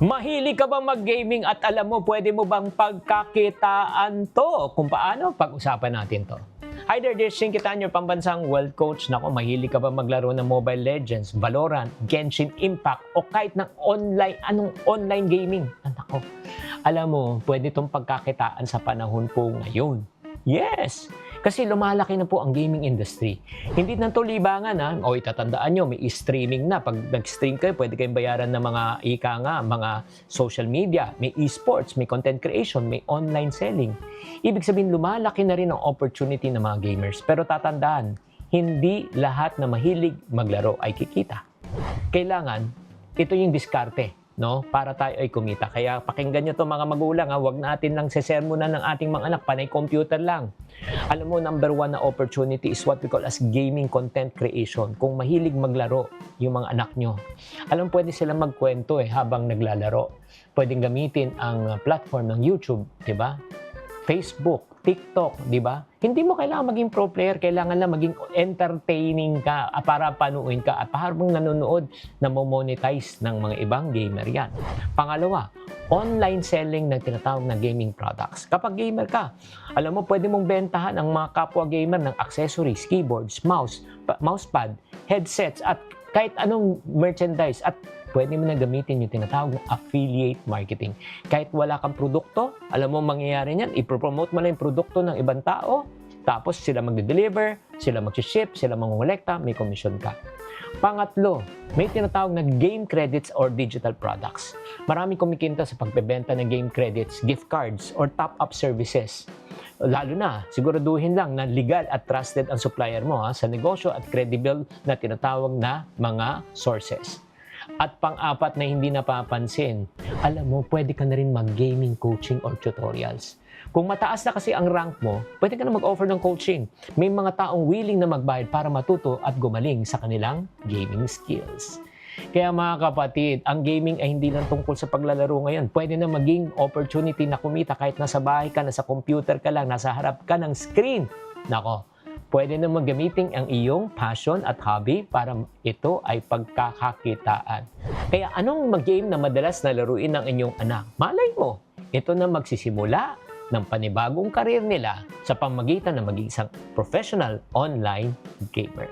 Mahilig ka bang mag-gaming at alam mo, pwede mo bang pagkakitaan to? Kung paano, pag-usapan natin to. Hi there, this is Shinkitan, your pambansang world coach. Nako, mahilig ka ba maglaro ng Mobile Legends, Valorant, Genshin Impact, o kahit ng anong online gaming? Nako, alam mo, pwede itong pagkakitaan sa panahon po ngayon. Yes! Kasi lumalaki na po ang gaming industry. Hindi na ito libangan, ha? O itatandaan nyo, may streaming na. Pag nag-stream kayo, pwede kayong bayaran ng mga mga social media, may esports, may content creation, may online selling. Ibig sabihin, lumalaki na rin ang opportunity ng mga gamers. Pero tatandaan, hindi lahat na mahilig maglaro ay kikita. Kailangan, ito yung diskarte, no? Para tayo ay kumita. Kaya pakinggan nyo to mga magulang, ha? Huwag natin lang sesermonan ng ating mga anak, panay computer lang. Alam mo, number one na opportunity is what we call as gaming content creation. Kung mahilig maglaro yung mga anak nyo, alam, pwede silang magkwento habang naglalaro. Pwedeng gamitin ang platform ng YouTube, di ba? Facebook, TikTok, di ba? Hindi mo kailangan maging pro player, kailangan lang maging entertaining ka para panuoy ka at habang nanonood na mo-monetize ng mga ibang gamer yan. Pangalawa, online selling ng tinatawag na gaming products. Kapag gamer ka, alam mo, pwede mong bentahan ang mga kapwa gamer ng accessories, keyboards, mousepad, headsets, at kahit anong merchandise, at pwede mo na gamitin yung tinatawag na affiliate marketing. Kahit wala kang produkto, alam mo mangyayari niyan, ipropromote mo lang yung produkto ng ibang tao, tapos sila magde-deliver, sila mag-ship, sila mangungulekta, may commission ka. Pangatlo, may tinatawag na game credits or digital products. Maraming kumikinta sa pagbebenta ng game credits, gift cards, or top-up services. Lalo na, siguraduhin lang na legal at trusted ang supplier mo sa negosyo at credible na tinatawag na mga sources. At pang-apat na hindi napapansin, alam mo, pwede ka na rin mag-gaming coaching or tutorials. Kung mataas na kasi ang rank mo, pwede ka na mag-offer ng coaching. May mga taong willing na magbayad para matuto at gumaling sa kanilang gaming skills. Kaya mga kapatid, ang gaming ay hindi lang tungkol sa paglalaro ngayon. Pwede na maging opportunity na kumita kahit nasa bahay ka, nasa computer ka lang, nasa harap ka ng screen. Nako, pwede na gamitin ang iyong passion at hobby para ito ay pagkakakitaan. Kaya anong mag-game na madalas na laruin ng inyong anak? Malay mo, ito na magsisimula ng panibagong karir nila sa pamamagitan ng maging isang professional online gamer.